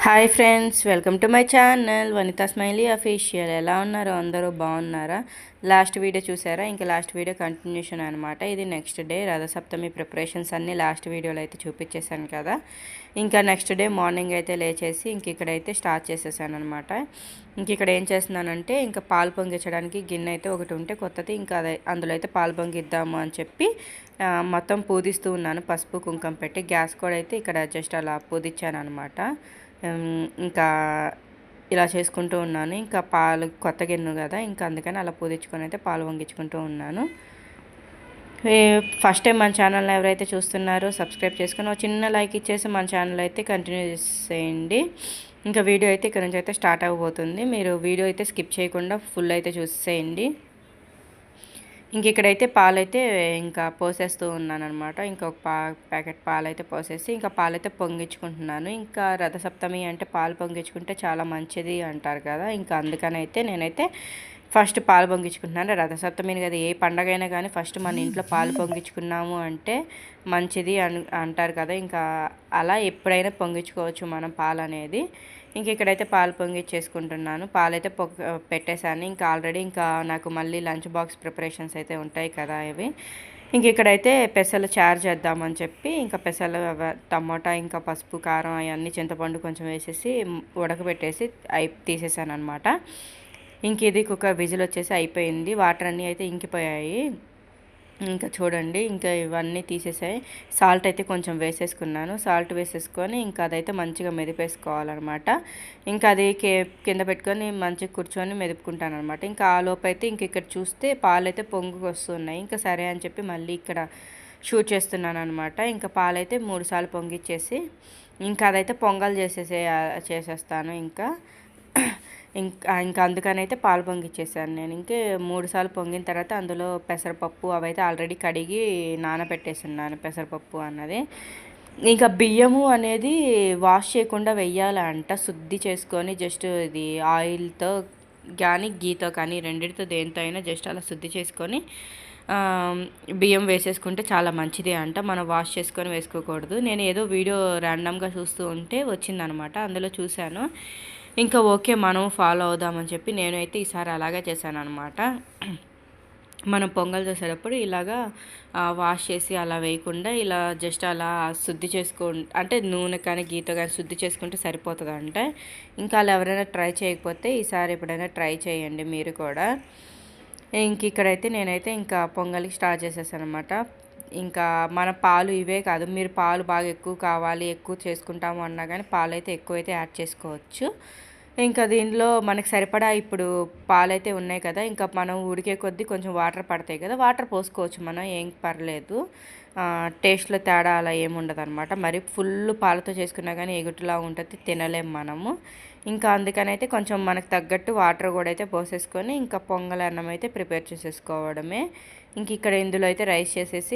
Hi friends, welcome to my channel Vanitha smiley official. ఎలా ఉన్నారు? అందరూ బాగున్నారా? లాస్ట్ వీడియో చూసారా? ఇంకా లాస్ట్ వీడియో కంటిన్యూషన్ అనమాట. ఇది నెక్స్ట్ డే రథసప్తమి ప్రిపరేషన్స్ అన్నీ లాస్ట్ వీడియోలో అయితే చూపించేశాను కదా. ఇంకా నెక్స్ట్ డే మార్నింగ్ అయితే లేచేసి ఇక్కడైతే స్టార్ట్ చేసేసాను అనమాట. ఇక్కడ ఏం చేస్తున్నానంటే ఇంకా పాలు పొంగించడానికి గిన్నె అయితే ఒకటి ఉంటే కొత్తది, ఇంకా అదే అందులో అయితే పాలు పొంగిద్దాము అని చెప్పి మొత్తం పూదిస్తూ ఉన్నాను. పసుపు కుంకుమ పెట్టి గ్యాస్ కూడా అయితే ఇక్కడ జస్ట్ అలా పూదిచ్చాను అనమాట. ఇంకా ఇలా చేసుకుంటూ ఉన్నాను. ఇంకా పాలు కొత్త గిన్నె కదా, ఇంకా అందుకని అలా పూదించుకొని అయితే పాలు పొంగించుకుంటూ ఉన్నాను. ఫస్ట్ టైం మన ఛానల్ని ఎవరైతే చూస్తున్నారో సబ్స్క్రైబ్ చేసుకొని ఒక చిన్న లైక్ ఇచ్చేసి మన ఛానల్ అయితే కంటిన్యూ చేసేయండి. ఇంకా వీడియో అయితే ఇక్కడ నుంచి అయితే స్టార్ట్ అవ్వబోతుంది. మీరు వీడియో అయితే స్కిప్ చేయకుండా ఫుల్ అయితే చూసేయండి. ఇక్కడైతే పాలైతే ఇంకా పోసేస్తూ ఉన్నాను అనమాట. ఇంకొక ప్యాకెట్ పాలైతే పోసేసి ఇంకా పాలైతే పొంగించుకుంటున్నాను. ఇంకా రథసప్తమి అంటే పాలు పొంగించుకుంటే చాలా మంచిది అంటారు కదా. ఇంకా అందుకనైతే నేనైతే ఫస్ట్ పాలు పొంగించుకుంటున్నాను. రథసప్తమిని కదా, ఏ పండగ అయినా కానీ ఫస్ట్ మన ఇంట్లో పాలు పొంగించుకున్నాము అంటే మంచిది అంటారు కదా. ఇంకా అలా ఎప్పుడైనా పొంగించుకోవచ్చు మనం పాలు అనేది. ఇక్కడైతే పాలు పొంగిచ్చేసుకుంటున్నాను. పాలైతే పెట్టేశాను. ఇంకా ఆల్రెడీ ఇంకా నాకు మళ్ళీ లంచ్ బాక్స్ ప్రిపరేషన్స్ అయితే ఉంటాయి కదా ఇవి. ఇక్కడైతే పెసలు చారు చేద్దామని చెప్పి ఇంకా పెసలు, టమోటా, ఇంకా పసుపు, కారం అవన్నీ చింతపండు కొంచెం వేసేసి ఉడకబెట్టేసి తీసేసాను అనమాట. ఇది కుక్కర్ విజిల్ వచ్చేసి అయిపోయింది. వాటర్ అన్నీ అయితే ఇంకిపోయాయి. ఇంకా చూడండి, ఇంకా ఇవన్నీ తీసేసాయి. సాల్ట్ అయితే కొంచెం వేసేసుకున్నాను. సాల్ట్ వేసేసుకొని ఇంకా అదైతే మంచిగా మెదిపేసుకోవాలన్నమాట. ఇంకా అది కింద పెట్టుకొని మంచిగా కూర్చొని మెదుపుకుంటాను అనమాట. ఇంకా ఆ లోపు అయితే ఇక్కడ చూస్తే పాలు అయితే పొంగుకు వస్తున్నాయి. ఇంకా సరే అని చెప్పి మళ్ళీ ఇక్కడ షూట్ చేస్తున్నాను అనమాట. ఇంకా పాలైతే 3 సార్లు పొంగిచ్చేసి ఇంకా అదైతే పొంగల్ చేసేస్తాను. ఇంకా అందుకని అయితే పాలు పొంగిచ్చేసాను నేను. 3 సార్లు పొంగిన తర్వాత అందులో పెసరపప్పు అవైతే ఆల్రెడీ కడిగి నానబెట్టేస్తున్నాను. పెసరపప్పు అన్నది ఇంకా బియ్యము అనేది వాష్ చేయకుండా వెయ్యాలంట. శుద్ధి చేసుకొని జస్ట్ ఇది ఆయిల్తో కానీ గీతో కానీ రెండిటితో దేంతో అయినా జస్ట్ అలా శుద్ధి చేసుకొని బియ్యం వేసేసుకుంటే చాలా మంచిది అంట. మనం వాష్ చేసుకొని వేసుకోకూడదు. నేను ఏదో వీడియో ర్యాండమ్గా చూస్తూ ఉంటే వచ్చిందనమాట, అందులో చూశాను. ఇంకా ఓకే, మనం ఫాలో అవుదామని చెప్పి నేనైతే ఈసారి అలాగే చేశాను అనమాట. మనం పొంగల్ చేసేటప్పుడు ఇలాగా వాష్ చేసి అలా వేయకుండా ఇలా జస్ట్ అలా శుద్ధి అంటే నూనె కానీ గీత కానీ శుద్ధి చేసుకుంటే సరిపోతుంది అంటే. ఇంకా అలా ఎవరైనా ట్రై చేయకపోతే ఈసారి ఎప్పుడైనా ట్రై చేయండి మీరు కూడా. ఇక్కడైతే నేనైతే ఇంకా పొంగల్కి స్టార్ట్ చేసేసాను అనమాట. ఇంకా మన పాలు ఇవే కాదు, మీరు పాలు బాగా ఎక్కువ కావాలి, ఎక్కువ చేసుకుంటాము అన్నా కానీ పాలు అయితే ఎక్కువైతే యాడ్ చేసుకోవచ్చు. ఇంకా దీనిలో మనకు సరిపడా ఇప్పుడు పాలైతే ఉన్నాయి కదా, ఇంకా మనం ఉడికే కొద్దీ కొంచెం వాటర్ పడతాయి కదా, వాటర్ పోసుకోవచ్చు మనం, ఏం పర్లేదు. టేస్ట్లో తేడా అలా ఏముండదు అనమాట. మరి ఫుల్ పాలతో చేసుకున్నా కానీ ఎగుటులా ఉంటుంది, తినలేము మనము. ఇంకా అందుకనైతే కొంచెం మనకు తగ్గట్టు వాటర్ కూడా అయితే పోసేసుకొని ఇంకా పొంగల్ అన్నం అయితే ప్రిపేర్ చేసేసుకోవడమే. ఇక్కడ ఇందులో అయితే రైస్ చేసేసి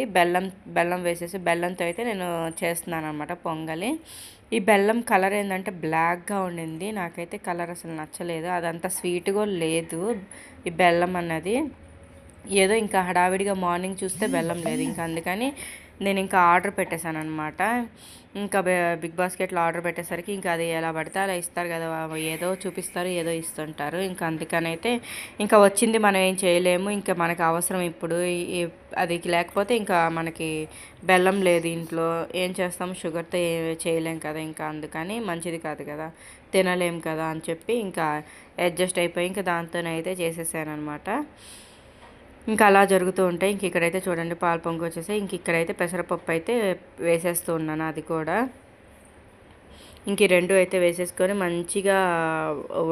బెల్లం వేసేసి బెల్లంతో అయితే నేను చేస్తున్నాను అనమాట పొంగలి. ఈ బెల్లం కలర్ ఏంటంటే బ్లాక్గా ఉండింది, నాకైతే కలర్ అసలు నచ్చలేదు. అదంతా స్వీట్గా లేదు ఈ బెల్లం అన్నది. ఏదో ఇంకా హడావిడిగా మార్నింగ్ చూస్తే బెల్లం లేదు, ఇంకా అందుకని నేను ఇంకా ఆర్డర్ పెట్టేశాను అనమాట. ఇంకా బిగ్ బాస్కెట్లో ఆర్డర్ పెట్టేసరికి ఇంకా అది ఎలా పడితే అలా ఇస్తారు కదా, ఏదో చూపిస్తారు ఏదో ఇస్తుంటారు. ఇంకా అందుకనైతే ఇంకా వచ్చింది మనం ఏం చేయలేము. ఇంకా మనకు అవసరం ఇప్పుడు అది లేకపోతే ఇంకా మనకి బెల్లం లేదు ఇంట్లో, ఏం చేస్తాము, షుగర్తో చేయలేం కదా. ఇంకా అందుకని మంచిది కాదు కదా, తినలేం కదా అని చెప్పి ఇంకా అడ్జస్ట్ అయిపోయి ఇంకా దాంతోనైతే చేసేసాను అనమాట. ఇంకా అలా జరుగుతూ ఉంటాయి. ఇక్కడైతే చూడండి పాలు పొంగి వచ్చేసాయి. ఇక్కడైతే పెసరపప్పు అయితే వేసేస్తూ ఉన్నాను, అది కూడా. ఈ రెండు అయితే వేసేసుకొని మంచిగా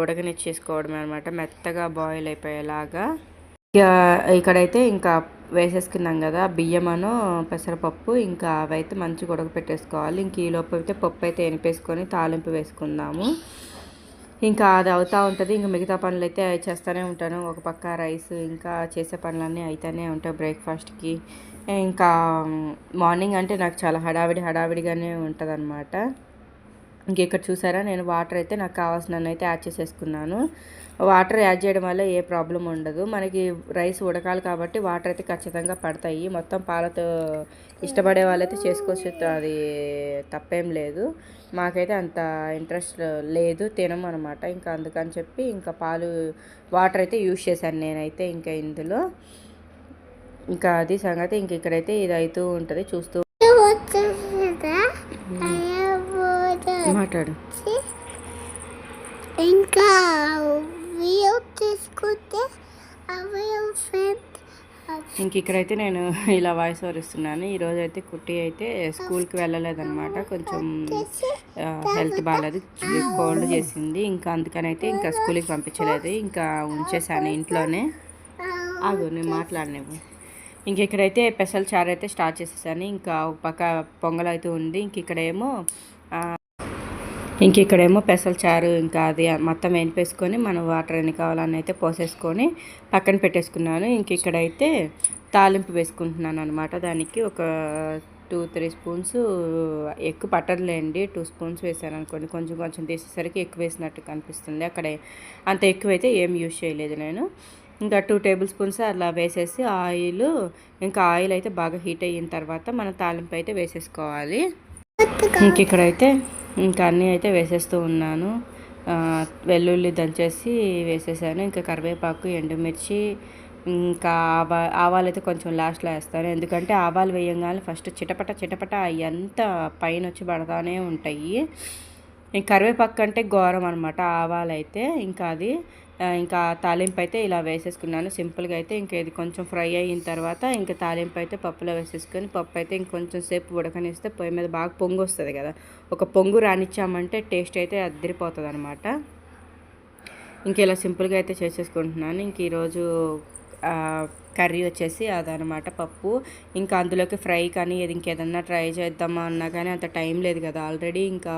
ఉడకనిచ్చేసుకోవడమే అనమాట, మెత్తగా బాయిల్ అయిపోయేలాగా. ఇక్కడైతే ఇంకా వేసేసుకున్నాం కదా బియ్యమను పెసరపప్పు, ఇంకా అవైతే మంచిగా ఉడకపెట్టేసుకోవాలి. ఈ లోపు అయితే పప్పు అయితే ఎనిపేసుకొని తాలింపు వేసుకుందాము. ఇంకా అది అవుతూ ఉంటుంది. ఇంకా మిగతా పనులు అయితే చేస్తూనే ఉంటాను. ఒక పక్క రైస్, ఇంకా చేసే పనులన్నీ అయితేనే ఉంటాయి బ్రేక్ఫాస్ట్కి. ఇంకా మార్నింగ్ అంటే నాకు చాలా హడావిడిగానే ఉంటుంది అనమాట. ఇంక ఇక్కడ చూసారా, నేను వాటర్ అయితే నాకు కావాల్సినవి అయితే యాడ్ చేసేసుకున్నాను. వాటర్ యాడ్ చేయడం వల్ల ఏ ప్రాబ్లం ఉండదు. మనకి రైస్ ఉడకాలి కాబట్టి వాటర్ అయితే ఖచ్చితంగా పడతాయి. మొత్తం పాలతో ఇష్టపడే వాళ్ళైతే చేసుకోవచ్చు, అది తప్పేం లేదు. మాకైతే అంత ఇంట్రెస్ట్ లేదు, తినము అనమాట. ఇంకా అందుకని చెప్పి ఇంకా వాటర్ అయితే యూజ్ చేశాను నేనైతే ఇంకా ఇందులో. ఇంకా అది సంగతి. ఇంక ఇక్కడైతే ఇది అవుతూ ఉంటుంది, చూస్తూ మాట్లాడు. ఇంకా ఇంక ఇక్కడైతే నేను ఇలా వాయిస్ ఓవర్ ఇస్తున్నాను. ఈరోజు అయితే కుట్టి అయితే స్కూల్కి వెళ్ళలేదన్నమాట. కొంచెం హెల్త్ బాగాలేదు, కోల్డ్ చేసింది. ఇంకా అందుకనైతే ఇంకా స్కూల్కి పంపించలేదు, ఇంకా ఉంచేసాను ఇంట్లోనే. ఆగు, నేను మాట్లాడినవి. ఇంక ఇక్కడైతే పెసల చారు అయితే స్టార్ట్ చేసేసాను. ఇంకా ఒక పక్క పొంగల్ అయితే ఉంది. ఇంక ఇక్కడేమో పెసల చారు, ఇంకా అది మొత్తం వేసుకొని మనం వాటర్ ఎన్ని కావాలని అయితే పోసేసుకొని పక్కన పెట్టేసుకున్నాను. ఇంక ఇక్కడైతే తాలింపు వేసుకుంటున్నాను అనమాట. దానికి ఒక 2-3 స్పూన్స్, ఎక్కువ పట్టదులేండి, 2 స్పూన్స్ వేసాను అనుకోండి. కొంచెం కొంచెం తీసేసరికి ఎక్కువ వేసినట్టు కనిపిస్తుంది. అక్కడ అంత ఎక్కువైతే ఏం యూజ్ చేయలేదు నేను. ఇంకా 2 టేబుల్ స్పూన్స్ అలా వేసేసి ఇంకా ఆయిల్ అయితే బాగా హీట్ అయిన తర్వాత మనం తాలింపు అయితే వేసేసుకోవాలి. ఇంక ఇక్కడైతే ఇంకా అన్నీ అయితే వేసేస్తూ ఉన్నాను. వెల్లుల్లి దంచేసి వేసేసాను. ఇంకా కరివేపాకు, ఎండుమిర్చి, ఇంకా ఆవాలు అయితే కొంచెం లాస్ట్లో వేస్తాను. ఎందుకంటే ఆవాలు వేయంగానే ఫస్ట్ చిటపట ఎంత పైన వచ్చి పడతానే ఉంటాయి. ఇంక కరివేపాకు కంటే ఘోరం అనమాట ఆవాలు అయితే. ఇంకా తాలింపు అయితే ఇలా వేసేసుకున్నాను సింపుల్గా అయితే. ఇంకా ఇది కొంచెం ఫ్రై అయిన తర్వాత ఇంకా తాలింపు అయితే పప్పులో వేసేసుకొని, పప్పు అయితే ఇంకొంచెం సేపు ఉడకనిస్తే పొయ్యి మీద బాగా పొంగు వస్తుంది కదా, ఒక పొంగు రానిచ్చామంటే టేస్ట్ అయితే అద్దరిపోతుంది అనమాట. ఇంక ఇలా సింపుల్గా అయితే చేసేసుకుంటున్నాను. ఇంక ఈరోజు కర్రీ వచ్చేసి అదనమాట, పప్పు. ఇంకా అందులోకి ఫ్రై కానీ ఇంకేదన్నా ట్రై చేద్దామా అన్నా కానీ అంత టైం లేదు కదా ఆల్రెడీ. ఇంకా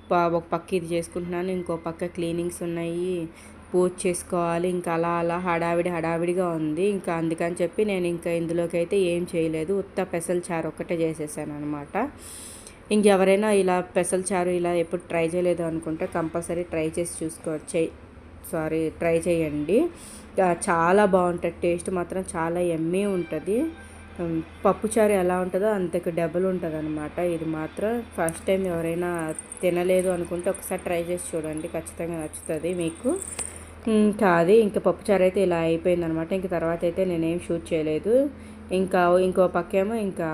ఒక పక్క ఇది చేసుకుంటున్నాను, ఇంకో పక్క క్లీనింగ్స్ ఉన్నాయి, పూజ చేసుకోవాలి. ఇంకా అలా హడావిడిగా ఉంది. ఇంకా అందుకని చెప్పి నేను ఇంకా ఇందులోకి అయితే ఏం చేయలేదు, ఉత్త పెసల చారు ఒక్కటే చేసేసాను అనమాట. ఇంకెవరైనా ఇలా పెసల చారు ఇలా ఎప్పుడు ట్రై చేయలేదు అనుకుంటే కంపల్సరీ ట్రై చేయండి. చాలా బాగుంటుంది, టేస్ట్ మాత్రం చాలా యమ్మీ ఉంటుంది. పప్పుచారు ఎలా ఉంటుందో అంతకు డబుల్ ఉంటుంది అనమాట. ఇది మాత్రం ఫస్ట్ టైం ఎవరైనా తినలేదు అనుకుంటే ఒకసారి ట్రై చేసి చూడండి, ఖచ్చితంగా నచ్చుతుంది మీకు. ఇంకా పప్పుచారు అయితే ఇలా అయిపోయిందనమాట. ఇంక తర్వాత అయితే నేనేం షూట్ చేయలేదు. ఇంకో పక్కేమో ఇంకా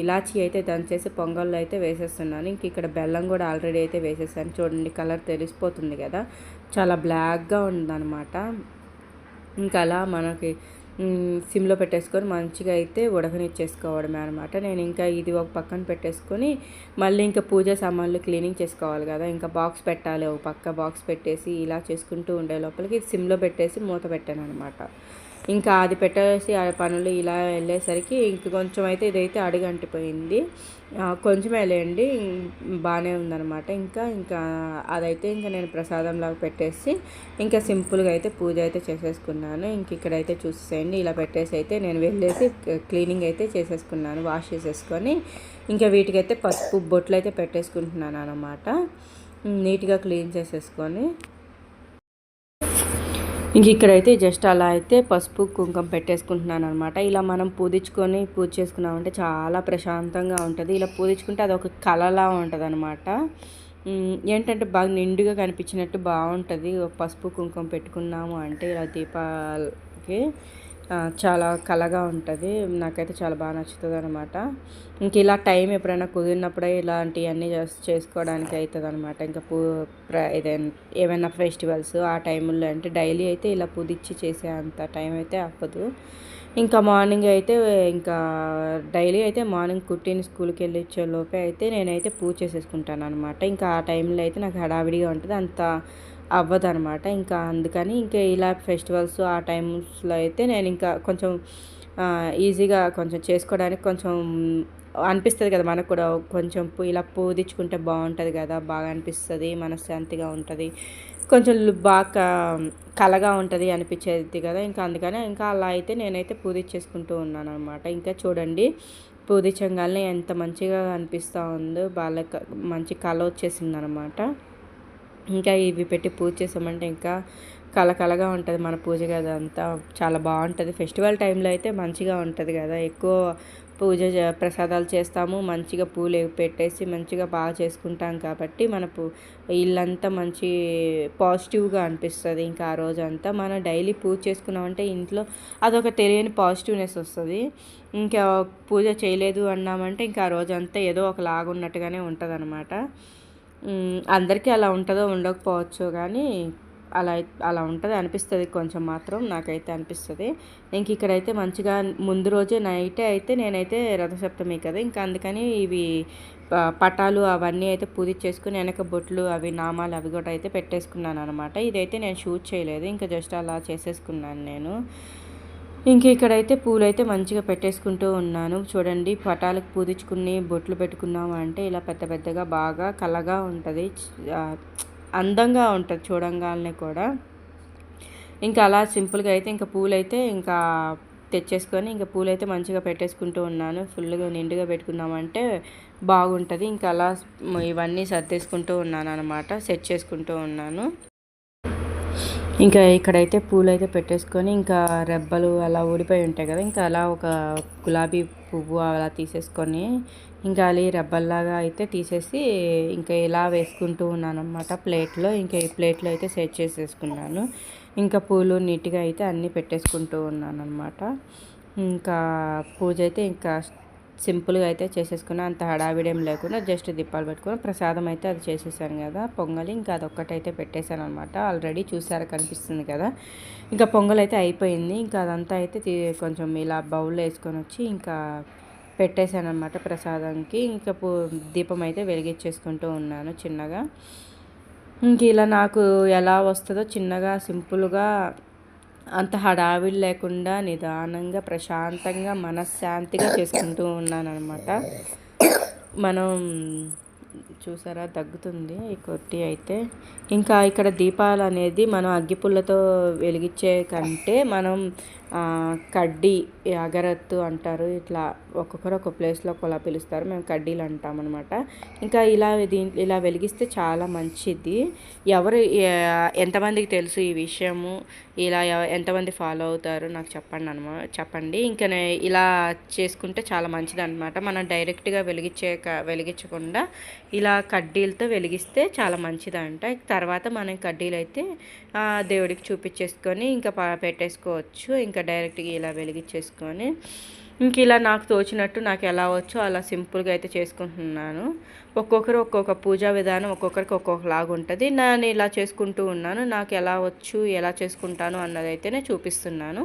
ఇలాచీ అయితే దంచేసి పొంగల్లో అయితే వేసేస్తున్నాను. ఇక్కడ బెల్లం కూడా ఆల్రెడీ అయితే వేసేసాను. చూడండి, కలర్ తెలిసిపోతుంది కదా, చాలా బ్లాక్గా ఉందన్నమాట. ఇంకా అలా మనకి సిమ్లో పెట్టేసుకొని మంచిగా అయితే ఉడకనిచ్చేసుకోవడమే అనమాట. నేను ఇంకా ఇది ఒక పక్కన పెట్టేసుకొని మళ్ళీ ఇంకా పూజ సామాన్లు క్లీనింగ్ చేసుకోవాలి కదా, ఇంకా బాక్స్ పెట్టాలి. ఒక పక్క బాక్స్ పెట్టేసి ఇలా చేసుకుంటూ ఉండే లోపలికి ఇది సిమ్లో పెట్టేసి మూత పెట్టాను అనమాట. ఇంకా అది పెట్టేసి ఆ పనులు ఇలా వెళ్ళేసరికి ఇంక కొంచెం అయితే ఇదైతే అడుగంటిపోయింది. కొంచెమే లేండి, బాగానే ఉందన్నమాట. ఇంకా అదైతే ఇంకా నేను ప్రసాదంలాగా పెట్టేసి ఇంకా సింపుల్గా అయితే పూజ అయితే చేసేసుకున్నాను. ఇక్కడైతే చూసేయండి, ఇలా పెట్టేసి అయితే నేను వెళ్ళేసి క్లీనింగ్ అయితే చేసేసుకున్నాను, వాష్ చేసేసుకొని. ఇంకా వీటికైతే పసుపు బొట్లు అయితే పెట్టేసుకుంటున్నాను అనమాట, నీట్గా క్లీన్ చేసేసుకొని. ఇక్కడైతే జస్ట్ అలా అయితే పసుపు కుంకుమ పెట్టేసుకుంటున్నాను అనమాట. ఇలా మనం పూజ చేసుకున్నామంటే చాలా ప్రశాంతంగా ఉంటుంది. ఇలా పూజించుకుంటే అది ఒక కళలా ఉంటుంది అనమాట. ఏంటంటే బాగా నిండుగా కనిపించినట్టు బాగుంటుంది. పసుపు కుంకుమ పెట్టుకున్నాము అంటే ఇలా దీపాలకి చాలా కళగా ఉంటుంది. నాకైతే చాలా బాగా నచ్చుతుంది అనమాట. ఇలా టైం ఎప్పుడైనా కుదిరినప్పుడే ఇలాంటివన్నీ చేసుకోవడానికి అవుతుంది అనమాట. ఇంకా ఏమైనా ఫెస్టివల్స్ ఆ టైంలో అంటే డైలీ అయితే ఇలా పూజించి చేసే అంత టైం అయితే అవ్వదు. ఇంకా మార్నింగ్ అయితే డైలీ అయితే మార్నింగ్ కుట్టిని స్కూల్కి వెళ్ళి వచ్చే లోపే అయితే నేనైతే పూజ చేసేసుకుంటాను అనమాట. ఇంకా ఆ టైంలో అయితే నాకు హడావిడిగా ఉంటుంది, అంత అవ్వదనమాట. ఇంకా అందుకని ఇలా ఫెస్టివల్స్ ఆ టైమ్స్లో అయితే నేను ఇంకా కొంచెం ఈజీగా కొంచెం చేసుకోవడానికి కొంచెం అనిపిస్తుంది కదా మనకు కూడా, కొంచెం ఇలా పూజించుకుంటే బాగుంటుంది కదా, బాగా అనిపిస్తుంది, మనశ్శాంతిగా ఉంటుంది, కొంచెం బాగా కళగా ఉంటుంది అనిపించేది కదా. అందుకని అలా అయితే నేనైతే పూజించేసుకుంటూ ఉన్నాను అనమాట. ఇంకా చూడండి, పూజించగానే ఎంత మంచిగా అనిపిస్తూ ఉందో, మంచి కళ వచ్చేసిందనమాట. ఇంకా ఇవి పెట్టి పూజ చేసామంటే ఇంకా కళకళగా ఉంటుంది మన పూజ గది అంతా. చాలా బాగుంటుంది. ఫెస్టివల్ టైంలో అయితే మంచిగా ఉంటుంది కదా, ఎక్కువ ప్రసాదాలు చేస్తాము, మంచిగా పూలు పెట్టేసి మంచిగా బాగా చేసుకుంటాం కాబట్టి మన ఇల్లంతా మంచి పాజిటివ్గా అనిపిస్తుంది. ఇంకా ఆ రోజంతా మనం డైలీ పూజ చేసుకున్నామంటే ఇంట్లో అదొక తెలియని పాజిటివ్నెస్ వస్తుంది. ఇంకా పూజ చేయలేదు అన్నామంటే ఇంకా ఆ రోజంతా ఏదో ఒకలాగా ఉన్నట్టుగానే ఉంటుంది అనమాట. అందరికీ అలా ఉంటుందో ఉండకపోవచ్చు, కానీ అలా అలా ఉంటుంది అనిపిస్తుంది కొంచెం మాత్రం, నాకైతే అనిపిస్తుంది. ఇంక ఇక్కడైతే మంచిగా ముందు రోజే నైటే అయితే నేనైతే రథసప్తమి కదా, ఇంకా అందుకని ఇవి పటాలు అవన్నీ అయితే పూజించేసుకుని వెనక బొట్లు అవి నామాలు అవి కూడా అయితే పెట్టేసుకున్నాను అనమాట. ఇదైతే నేను షూట్ చేయలేదు, ఇంకా జస్ట్ అలా చేసేసుకున్నాను నేను. ఇంక ఇక్కడైతే పూలైతే మంచిగా పెట్టేసుకుంటూ ఉన్నాను. చూడండి, పటాలకు పూజించుకుని బొట్లు పెట్టుకున్నాము అంటే ఇలా పెద్ద పెద్దగా బాగా కళగా ఉంటుంది, అందంగా ఉంటుంది చూడంగానే కూడా. ఇంకా అలా సింపుల్గా అయితే ఇంకా పూలైతే ఇంకా తెచ్చేసుకొని ఇంకా పూలైతే మంచిగా పెట్టేసుకుంటూ ఉన్నాను. ఫుల్గా నిండుగా పెట్టుకున్నామంటే బాగుంటుంది. ఇంకా అలా ఇవన్నీ సర్దేసుకుంటూ ఉన్నాను అనమాట, సెట్ చేసుకుంటూ ఉన్నాను. ఇంకా ఇక్కడైతే పూలు అయితే పెట్టేసుకొని ఇంకా రెబ్బలు అలా ఊడిపోయి ఉంటాయి కదా, ఇంకా అలా ఒక గులాబీ పువ్వు అలా తీసేసుకొని ఇంకా అలా రెబ్బల్లాగా అయితే తీసేసి ఇంకా ఇలా వేసుకుంటూ ఉన్నాను అనమాట ప్లేట్లో. ఇంకా ఈ ప్లేట్లో అయితే సెట్ చేసేసుకున్నాను. ఇంకా పూలు నీట్గా అయితే అన్నీ పెట్టేసుకుంటూ ఉన్నాను అనమాట. ఇంకా పూజ అయితే ఇంకా సింపుల్గా అయితే చేసేసుకున్నా, అంత హడావిడేం లేకుండా జస్ట్ దీపాలు పెట్టుకుని ప్రసాదం అయితే అది చేసేసాను కదా పొంగలి, ఇంకా అదొక్కటైతే పెట్టేశాను అనమాట. ఆల్రెడీ చూసారా, కనిపిస్తుంది కదా. ఇంకా పొంగల్ అయితే అయిపోయింది. ఇంకా అదంతా అయితే కొంచెం ఇలా బౌల్లో వేసుకొని వచ్చి ఇంకా పెట్టేశాను అనమాట ప్రసాదంకి. ఇంకా దీపం అయితే వెలిగించేసుకుంటూ ఉన్నాను చిన్నగా. ఇంక ఇలా నాకు ఎలా వస్తుందో చిన్నగా సింపుల్గా, అంత హడావిడి లేకుండా నిదానంగా ప్రశాంతంగా మనశ్శాంతిగా చేసుకుంటూ ఉన్నానన్నమాట. మనం చూసారా, దగ్గుతుంది ఈ కొట్టి అయితే. ఇంకా ఇక్కడ దీపాలు అనేది మనం అగ్గిపుల్లతో వెలిగించే కంటే మనం కడ్డీ అగరత్తు అంటారు, ఇట్లా ఒక్కొక్కరు ఒక్కొక్క ప్లేస్లో ఒకలా పిలుస్తారు, మేము కడ్డీలు అంటాం అనమాట. ఇంకా ఇలా వెలిగిస్తే చాలా మంచిది. ఎంతమందికి తెలుసు ఈ విషయము, ఇలా ఎంతమంది ఫాలో అవుతారు నాకు చెప్పండి. ఇంకా ఇలా చేసుకుంటే చాలా మంచిది అనమాట. మనం డైరెక్ట్గా వెలిగించకుండా ఇలా కడ్డీలతో వెలిగిస్తే చాలా మంచిదంట. తర్వాత మనం కడ్డీలు అయితే దేవుడికి చూపించేసుకొని ఇంకా పెట్టేసుకోవచ్చు. ఇంకా డైరెక్ట్గా ఇలా వెలిగించేసుకొని ఇంక ఇలా నాకు తోచినట్టు నాకు ఎలా వచ్చో అలా సింపుల్గా అయితే చేసుకుంటున్నాను. ఒక్కొక్కరు ఒక్కొక్క పూజా విధానం ఒక్కొక్కరికి ఒక్కొక్కలాగా ఉంటుంది. నేను ఇలా చేసుకుంటూ ఉన్నాను, నాకు ఎలా వచ్చు ఎలా చేసుకుంటాను అన్నదైతేనే చూపిస్తున్నాను.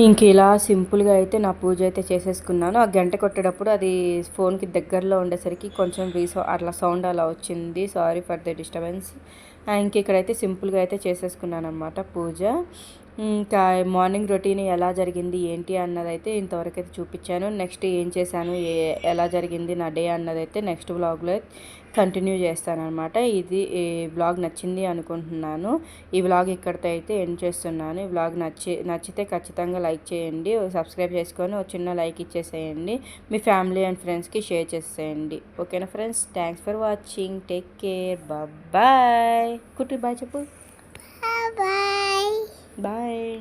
ఇంక ఇలా సింపుల్గా అయితే నా పూజ అయితే చేసేసుకున్నాను. ఆ గంట కొట్టేటప్పుడు అది ఫోన్కి దగ్గరలో ఉండేసరికి కొంచెం అట్లా సౌండ్ అలా వచ్చింది, సారీ ఫర్ ద డిస్టర్బెన్స్. ఇంక ఇక్కడైతే సింపుల్గా అయితే చేసేసుకున్నాను అనమాట పూజ. ఇంకా మార్నింగ్ రొటీన్ ఎలా జరిగింది ఏంటి అన్నదైతే ఇంతవరకు అయితే చూపించాను. నెక్స్ట్ ఏం చేశాను, ఎలా జరిగింది నా డే అన్నదైతే నెక్స్ట్ వ్లాగ్లో కంటిన్యూ చేస్తానన్నమాట. ఈ వ్లాగ్ నచ్చింది అనుకుంటున్నాను. ఈ వ్లాగ్ ఇక్కడితో అయితే ఎండ్ చేస్తున్నాను. ఈ వ్లాగ్ నచ్చితే ఖచ్చితంగా లైక్ చేయండి, సబ్స్క్రైబ్ చేసుకొని ఒక చిన్న లైక్ ఇచ్చేసేయండి, మీ ఫ్యామిలీ అండ్ ఫ్రెండ్స్కి షేర్ చేసేయండి. ఓకేనా friends, thanks for watching, take care, bye. కుట్టి బాయ్ చెప్పు. బాయ్.